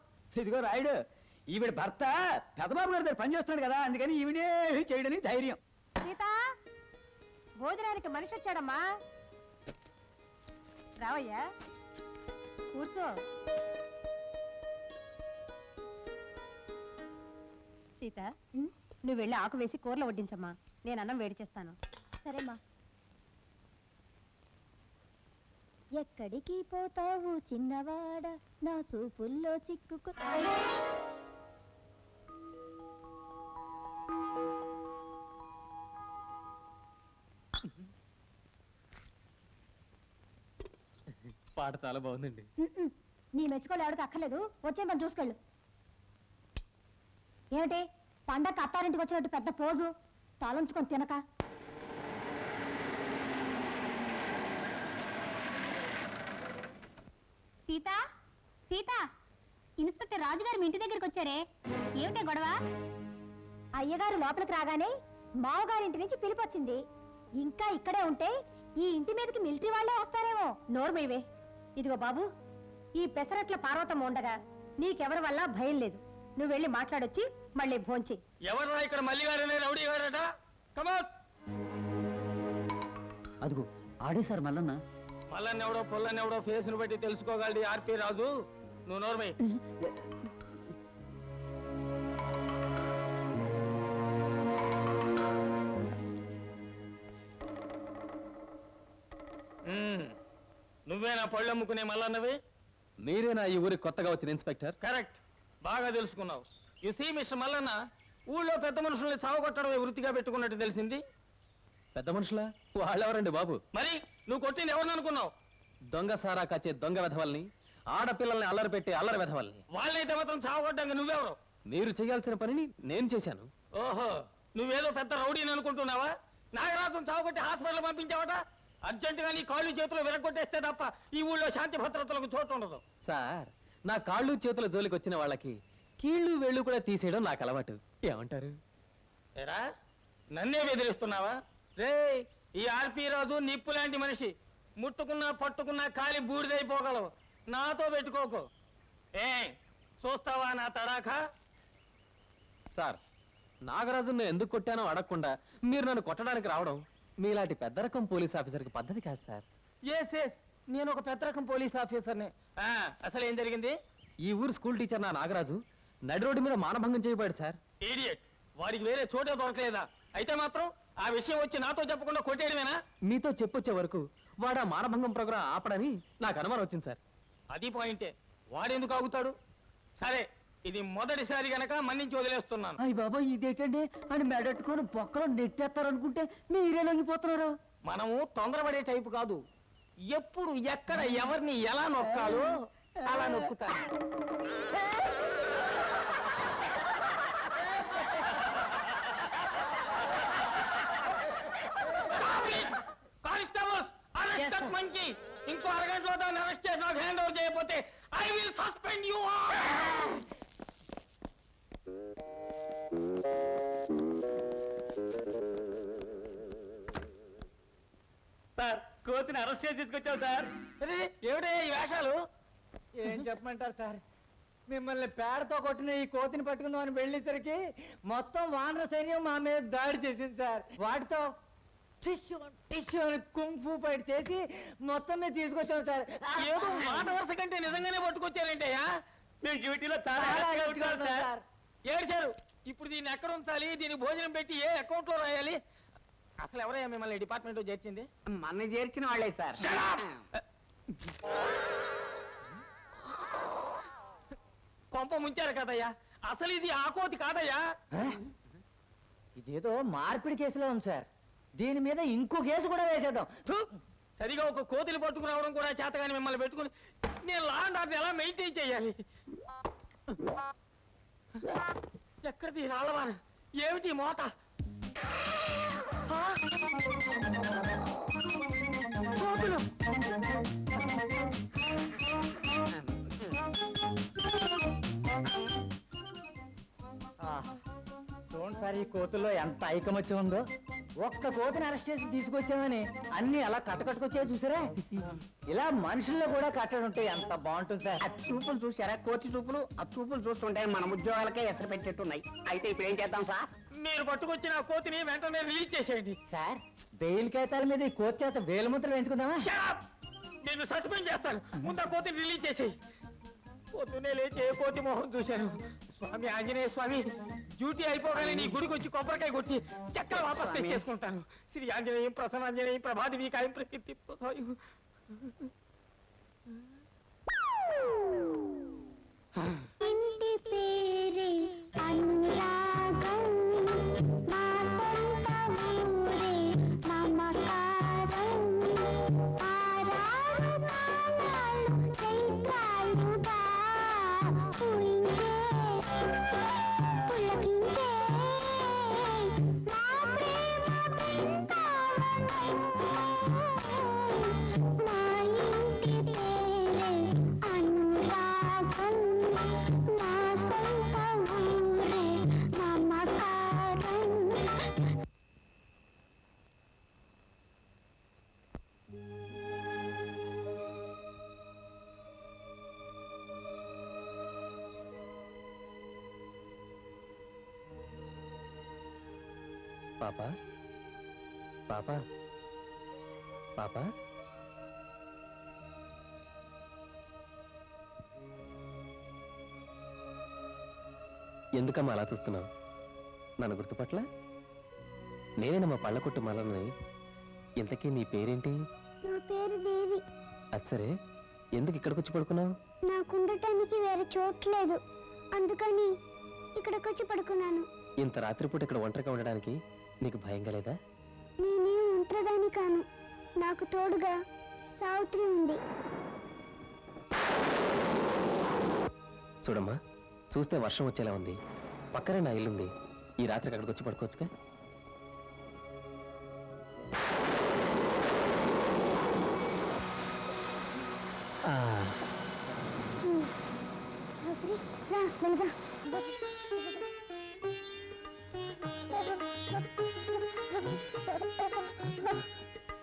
ఇదిగో రాయుడు, ఈవిడ భర్త పెద్దబాబు గారి దగ్గర పనిచేస్తున్నాడు కదా, అందుకని ఈవిడే చేయడని ధైర్యం. సీత, భోజనానికి మనిషి వచ్చాడమ్మా. రావయ్యా, కూర్చో. సీత, నువ్వు వెళ్ళి ఆకు వేసి కూరలో వడ్డించమ్మా. నేను అన్నం వేడి చేస్తాను. సరేమ్మా. ఎక్కడికి పోతావు చిన్నవాడ నా చూపుల్లో చిక్కుకు. పాట చాలా బాగుందండి. నీ మెచ్చుకోలు ఎవరికి అక్కర్లేదు, వచ్చే పని చూసుకెళ్ళు. ఏమిటి పండగ అత్తారింటికి వచ్చినట్టు పెద్ద పోజు, తాళంచుకొని తినక. సీత సీత, ఇన్స్పెక్టర్ రాజుగారు మీ ఇంటి దగ్గరికి వచ్చారే, ఏమిటే గొడవ? అయ్యగారు లోపలికి రాగానే మావగారింటి నుంచి పిలిపొచ్చింది. ఇంకా ఇక్కడే ఉంటే ఈ ఇంటి మీదకి మిలిటరీ వాళ్ళే వస్తారేమో. నోర్మైవే. ఇదిగో బాబు, ఈ పెసరట్ల పార్వతమ్మ ఉండగా నీకెవరి వల్ల భయం లేదు. నువ్వు వెళ్ళి మాట్లాడొచ్చి మళ్ళీ భోంచి. ఎవరా ఇక్కడ మల్లి గారనే రౌడీ గారట? కమాన్. అదిగో ఆడే సార్ మల్లన్న. మల్లన్నెవడో పొల్లన్నెవడో ఫేస్ ను బట్టి తెలుసుకోగలడు ఆర్పి రాజు. నువ్వు నోర్మై. నువ్వేనా పళ్ళు అమ్ముకునే మల్లన్నవి? మీరేనా ఈ ఊరికి కొత్తగా వచ్చిన ఇన్స్పెక్టర్? కరెక్ట్, బాగా తెలుసుకున్నావు. యు సీ మిస్టర్ మల్లన్న, ఊళ్ళో పెద్ద మనుషుల్ని చావగొట్టడమే వృత్తిగా పెట్టుకున్నట్టు తెలిసింది. పెద్ద మనుషులా? వాళ్ళెవరండి బాబు? మరి నువ్వు కొట్టింది ఎవరిని అనుకున్నావు? దొంగ సారా కాచే దొంగ వెధవల్ని, ఆడపిల్లల్ని అల్లరి పెట్టే అల్లరి వెధవల్ని. వాళ్ళైతే మాత్రం చావగొట్టంగా నువ్వెవరు? మీరు చేయాల్సిన పనిని నేను చేశాను. ఓహో, నువ్వేదో పెద్ద రౌడీని అనుకుంటున్నావా? నాగరాజును చావగొట్టి హాస్పిటల్ పంపించావట. అర్జెంటుగా నీ కాళ్ళు చేతులు విరగొట్టేస్తే తప్ప ఈ ఊళ్ళో శాంతి భద్రతలకు చోటు ఉండదు. సార్, నా కాళ్ళు చేతుల జోలికి వచ్చిన వాళ్ళకి కీళ్ళు వేళ్ళు కూడా తీసేయడం నాకు అలవాటు. ఏమంటారు? ఏరా, నన్నే బెదిరిస్తున్నావా? రే, ఈ ఆర్పి రాజు నిప్పు లాంటి మనిషి. ముట్టుకున్నా పట్టుకున్నా కాలి బూడిదైపోగలవు. నాతో పెట్టుకోకు. ఏ చూస్తావా నా తడాఖా? సార్, నాగరాజును ఎందుకు కొట్టానో అడగకుండా మీరు నన్ను కొట్టడానికి రావడం మీలాంటి పెద్ద రకం పోలీస్ ఆఫీసర్కి పద్ధతి కాదు సార్. ఎస్, నేను ఒక పెద్ద రకం పోలీస్ ఆఫీసర్ని. అసలు ఏం జరిగింది? ఈ ఊరు స్కూల్ టీచర్ నా నాగరాజు నడి రోడ్డు మీద మానభంగం చేయబోయాడు సార్. ఇడియట్, వాడికి వేరే చోటే దొరకలేదా? అయితే మాత్రం ఆ విషయం వచ్చి నాతో చెప్పకుండా కొట్టేయడమేనా? మీతో చెప్పొచ్చే వరకు వాడు ఆ మానభంగం ప్రోగ్రాం ఆపడని నాకు అనుమానం వచ్చింది సార్. అది పాయింటే. వాడెందుకు ఆగుతాడు? సరే, ఇది మొదటిసారి గనక మన్నించి వదిలేస్తున్నాను. అయ్యి బాబా, ఇదేంటండి అని మెడట్టుకొని బొక్కలో నెట్టేస్తారనుకుంటే మీరే లొంగిపోతున్నారు. మనము తొందరపడే టైపు కాదు. ఎప్పుడు ఎక్కడ ఎవరిని ఎలా నొక్కాలో అలా నొక్కుతాను. Constables, arrest that monkey. ఇంకో అరగంటలో దాన్ని అరెస్ట్ చేసి నాకు హ్యాండ్ ఓవర్ చేయకపోతే I will suspend you. Sir, కోతిని అరెస్ట్ చేసి తీసుకొచ్చావు సార్. ఏమిటే ఈ వేషాలు? ఏం చెప్పమంటారు సార్, మిమ్మల్ని పేడతో కొట్టిన ఈ కోతిని పట్టుకుందాం అని వెళ్ళేసరికి మొత్తం వానర సైన్యం మా మీద దాడి చేసింది సార్. వాటితో టిష్యూ టిష్యూ అని కుంఫు ఫైట్ చేసి మొత్తం మీద తీసుకొచ్చాం సార్. ఏదో మాట వరుస కంటే నిజంగానే పట్టుకొచ్చారేంటయ్యా? మేము డ్యూటీలో చాలా గట్టిగా ఉన్నాం సార్. ఏడ్చారు. ఇప్పుడు దీన్ని ఎక్కడ ఉంచాలి? దీనికి భోజనం పెట్టి ఏ అకౌంట్ లో రాయాలి? అసలు ఎవరయ్యా మిమ్మల్ని డిపార్ట్మెంట్ చేర్చింది? మన చేర్చిన వాళ్ళే సార్. కొంప ముంచారు కదయ్యా. అసలు ఇది ఆ కోతి కాదయ్యా. ఇదేదో మార్పిడి కేసులో ఉంది సార్. దీని మీద ఇంకో కేసు కూడా వేసేద్దాం. సరిగా ఒక కోతిని పట్టుకురావడం కూడా చేతగాని మిమ్మల్ని పెట్టుకుని నేను లా అండ్ ఆర్డర్ ఎలా మెయింటైన్ చేయాలి? ఎక్కడిది రాళ్ళవాన? ఏమిటి మోత? కోతులు! చూడండి సార్, ఈ కోతుల్లో ఎంత ఐకమత్యం ఉందో. ఒక్క కోతిని అరెస్ట్ చేసి తీసుకొచ్చామని అన్ని అలా కట్టకట్టుకొచ్చాయి చూసారా? ఇలా మనుషుల్లో కూడా కట్టడి ఉంటే ఎంత బాగుంటుంది సార్. ఆ చూపులు చూసారా? కోతి చూపులు. ఆ చూపులు చూస్తుంటే మన ఉద్యోగాలకే ఎసరు పెట్టేట్టున్నాయి. అయితే ఇప్పుడు ఏం చేద్దాం సార్? మీరు పట్టుకొచ్చిన ఆ కోతిని వెంటనే రిలీజ్ చేసేయండి. సార్, బెయిల్ కాగితాల మీద ఈ కోతి చేత వేలుముద్రలు వేయించుకుందామా? నేను సస్పెండ్ చేస్తాను. ముందు ఆ కోతిని రిలీజ్ చేసేయి. పొద్దునే లేచి ఏ కోతి మొహం చూశాను. స్వామి ఆంజనేయ స్వామి, డ్యూటీ అయిపోగానే నీ గుడికి వచ్చి కొబ్బరికాయ కొట్టి చక్కగా వాపస్ తెచ్చేసుకుంటాను. శ్రీ ఆంజనేయం ప్రసన్నాంజనేయం ప్రభాదివి కాయం ప్రకీర్తి. ఇంటి పేరే అనురాగం, మా సొంత ఊరే మమకారం, ఆరారు కాలాలు చైత్రాలుగా పూయించే పులకించే మా ప్రేమ బృందావనం, మా ఇంటి పేరే అనురాగం, మా సొంత ఊరే మమకారం. పాపా పాపా పాపా ఎందుకమ్మా అలా చూస్తున్నావు? నన్ను గుర్తుపట్ల? నేనేనమ్మా పళ్ళ కొట్టు మలని. ఇంతకీ నీ పేరేంటి? నా పేరు దేవి. అది సరే, ఎందుకు ఇక్కడికి వచ్చి పడుకున్నావు? నాకుండటానికి వేరే చోట్లేదు, అందుకని ఇక్కడికొచ్చి పడుకున్నాను. ఇంత రాత్రిపూట ఇక్కడ ఒంటరిగా ఉండడానికి నీకు భయంగా లేదా? నేనేం ఒంటరిదాన్ని కాను, నాకు తోడుగా సావిత్రి ఉంది. చూడమ్మా, చూస్తే వర్షం వచ్చేలా ఉంది. పక్కనే నా ఇల్లుంది. ఈ రాత్రికి అక్కడికి వచ్చి పడుకోవచ్చుగా? సావిత్రి, రా వెళ్దాం.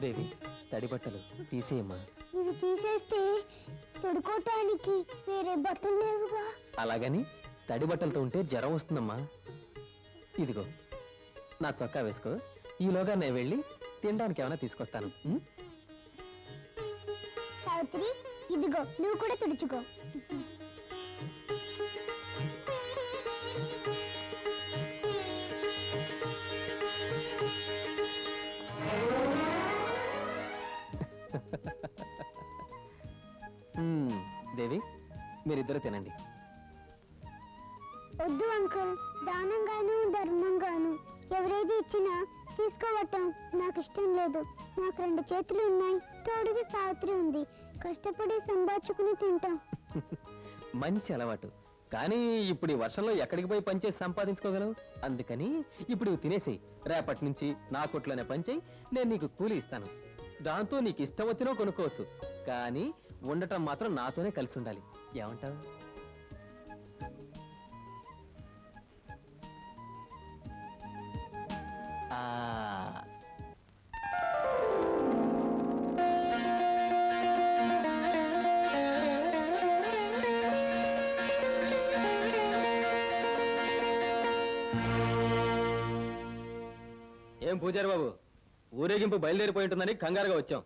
దేవి, తడి బట్టలు తీసేయమ్మా. ఇవి తీసేస్తే తొడుకోటానికి వేరే బట్టలు లేవుగా. అలాగని తడి బట్టలతో ఉంటే జ్వరం వస్తుందమ్మా. ఇదిగో నా చొక్కా వేసుకో. ఈలోగా నేను వెళ్ళి తినడానికి ఏమైనా తీసుకొస్తాను. సావిత్రి, ఇదిగో నువ్వు కూడా తుడుచుకో. దేవి, మీరిద్దరు తినండి. వద్దు అంకుల్, దానంగాను ధర్మంగాను ఎవరేది ఇచ్చినా తీసుకోవటం నాకు ఇష్టం లేదు. నాకు 2 చేతులు ఉన్నాయి, తోడుగా సావిత్రి ఉంది. కష్టపడి సంపాదించుకుని తింటాం. మంచి అలవాటు. కానీ ఇప్పుడు ఈ వర్షంలో ఎక్కడికి పోయి పనిచేసి సంపాదించుకోగలవు? అందుకని ఇప్పుడు ఇవి తినేసేయి. రేపటి నుంచి నా కొట్లోనే పనిచేయి, నేను నీకు కూలి ఇస్తాను. దాంతో నీకు ఇష్టం వచ్చినా కొనుక్కోవచ్చు, కానీ ఉండటం మాత్రం నాతోనే కలిసి ఉండాలి. ఏమంటావు? ఏం పూజారి బాబు, ఊరేగింపు బయలుదేరిపోయి ఉంటుందని కంగారుగా వచ్చాం.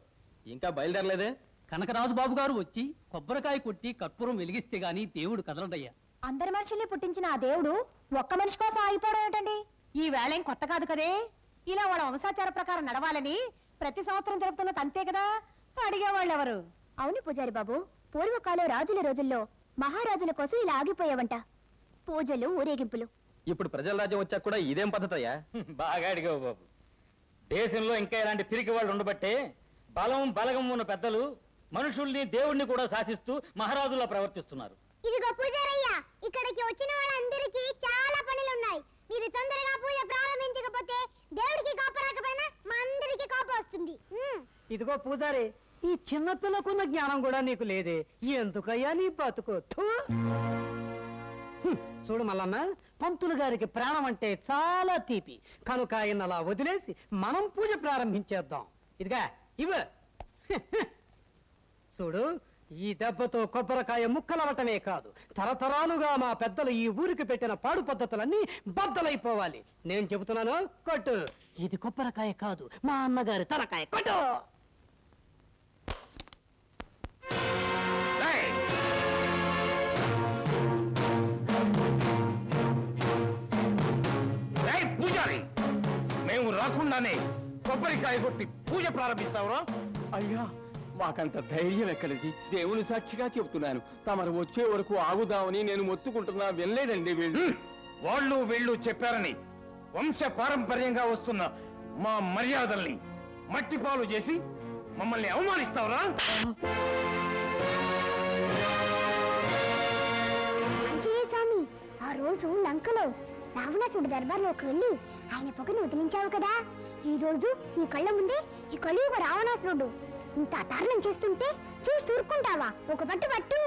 ఇంకా బయలుదేరలేదే? కనకరాజు బాబు గారు వచ్చి కొబ్బరికాయ కొట్టి కర్పూరం వెలిగిస్తే గాని దేవుడు కదలడయ్యా. అందరి మనుషుల్ని పుట్టించిన ఆ దేవుడు ఒక్క మనిషి కోసం ఆగిపోవడం ఏంటండి? ఈ వేళేం కొత్త కాదు కదే. ఇలా వాళ్ళ వంశాచార ప్రకారం నడవాలని ప్రతి సంవత్సరం జరుపుతున్నది అంతే కదా. అడిగేవాళ్ళు ఎవరు? అవును పూజారి బాబు, పూర్వకాలం రాజుల రోజుల్లో మహారాజుల కోసం ఇలా ఆగిపోయేవంట. పూజలు, ఊరేగింపులు. ఇప్పుడు ప్రజల రాజ్యం వచ్చాక కూడా ఇదేం పద్ధతయ్యా? బాగా అడిగావు బాబు. దేశంలో ఇంకా ఇలాంటి పిరికి వాళ్ళు ఉండబట్టే బలం బలగం ఉన్న పెద్దలు మనుషుల్ని దేవుణ్ణి కూడా శాసిస్తూ మహారాజులా ప్రవర్తిస్తున్నారు. ఇదిగో పూజారయ్యా, ఇక్కడికి వచ్చిన వాళ్ళందరికీ చాలా పనులున్నాయి. మీరు తొందరగా పూజ ప్రారంభించకపోతే దేవుడికి కోపం రాకపోయినా మా అందరికీ కోపం వస్తుంది. ఇదిగో పూజారి, ఈ చిన్న పిల్లకున్న జ్ఞానం కూడా నీకు లేదే. ఎందుకయ్యా నీ బతుకు? చూడు మల్లన్న, పంతులు గారికి ప్రాణం అంటే చాలా తీపి కనుక ఆయన అలా వదిలేసి మనం పూజ ప్రారంభించేద్దాం. ఇదిగా ఇవ చూడు, ఈ దెబ్బతో కొబ్బరికాయ ముక్కలవటమే కాదు, తరతరాలుగా మా పెద్దలు ఈ ఊరికి పెట్టిన పాడు పద్ధతులన్నీ బద్దలైపోవాలి. నేను చెబుతున్నాను, కొట్టు. ఇది కొబ్బరికాయ కాదు, మా అన్నగారి తలకాయ. కొట్టు. రాకుండానే కొబ్బరికాయ కొట్టి పూజ ప్రారంభిస్తావురా? అయ్యా మాకంత ధైర్యం ఎక్కడిది? దేవుని సాక్షిగా చెబుతున్నాను, తమరు వచ్చే వరకు ఆగుదామని నేను మొత్తుకుంటున్నా, వినలేదండి వీళ్ళు. వాళ్ళు వీళ్ళు చెప్పారని వంశ పారంపర్యంగా వస్తున్న మా మర్యాదల్ని మట్టిపాలు చేసి మమ్మల్ని అవమానిస్తావురా? స్వామి, ఆ రోజు లంకలో రావణాసుడి దర్బార్లోకి వెళ్ళి ఆయన పొగను వదిలించావు కదా, ఈ రోజు నీ కళ్ళ ముందే ఈ కలియుగ రావణాసురుడు ఇంత అతారణం చేస్తుంటే చూసి ఊరుకుంటావా? ఒక పట్టు పట్టు.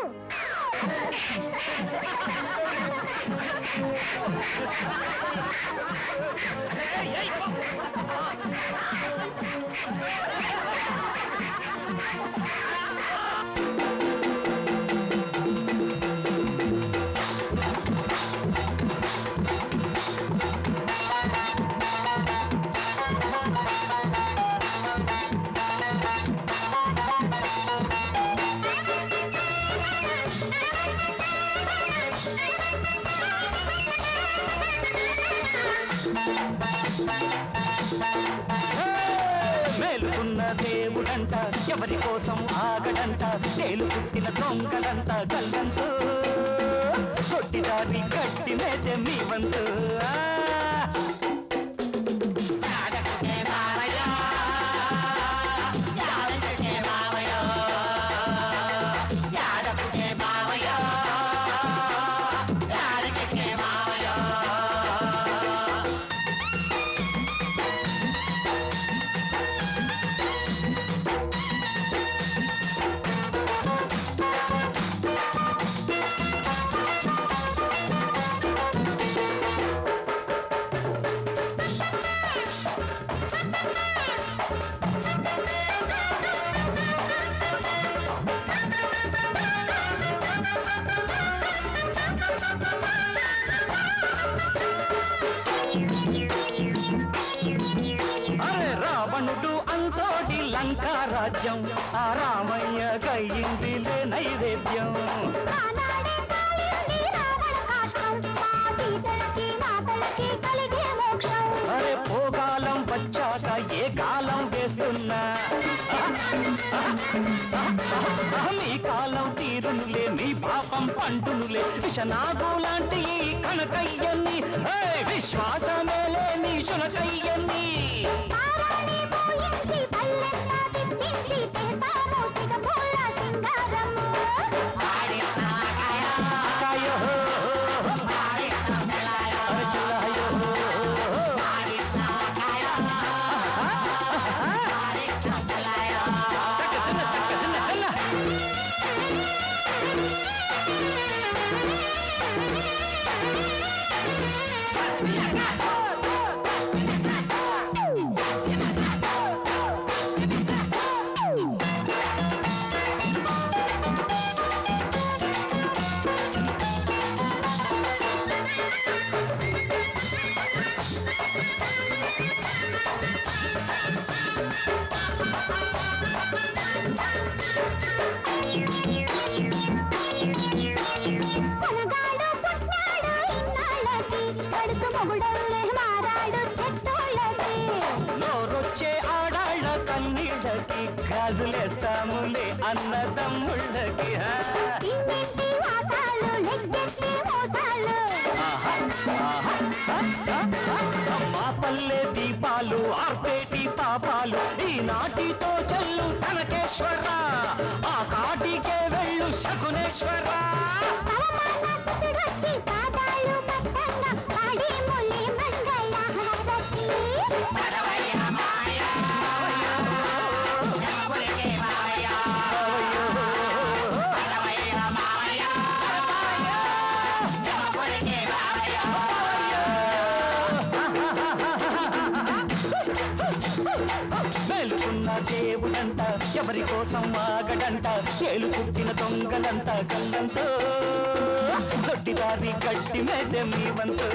మేలుకున్న దేవుడంట, ఎవరి కోసం ఆగడంట, తేలు పుట్టిన దొంగలంట గల్లంతో కొట్టిదారి గట్టి మేతే మీ వంతు. రావణుడు అంతోటి లంకా రాజ్యం, ఆ రామయ్య కయ్యిందిలే నైవేద్యం. అరే పోగాలం వచ్చాక ఏ కాలం వేస్తున్నా, మీ కాలం తీరునులే, మీ పాపం పండునులే. విషనాగు లాంటి ఈ కనకయ్యన్ని, విశ్వాసమే లేని శునకయ్యన్ని. నోరొచ్చే ఆడాళ్ళ కన్నీళ్ళకి గాజులేస్తాములే అన్నదమ్ముళ్ళకి. మా పల్లె దీపాలు ఆర్పేటి పాపాలు ఈనాటితో చల్లు కనకేశ్వర, ఆ కాటికే వెళ్ళు శకునేశ్వర. మేలుకున్న దేవుడంట, ఎవరి కోసం ఆగడంట, చేలు పుట్టిన దొంగలంట గల్లంతో దొడ్డిదారి గట్టి మేదే మీ వంతు.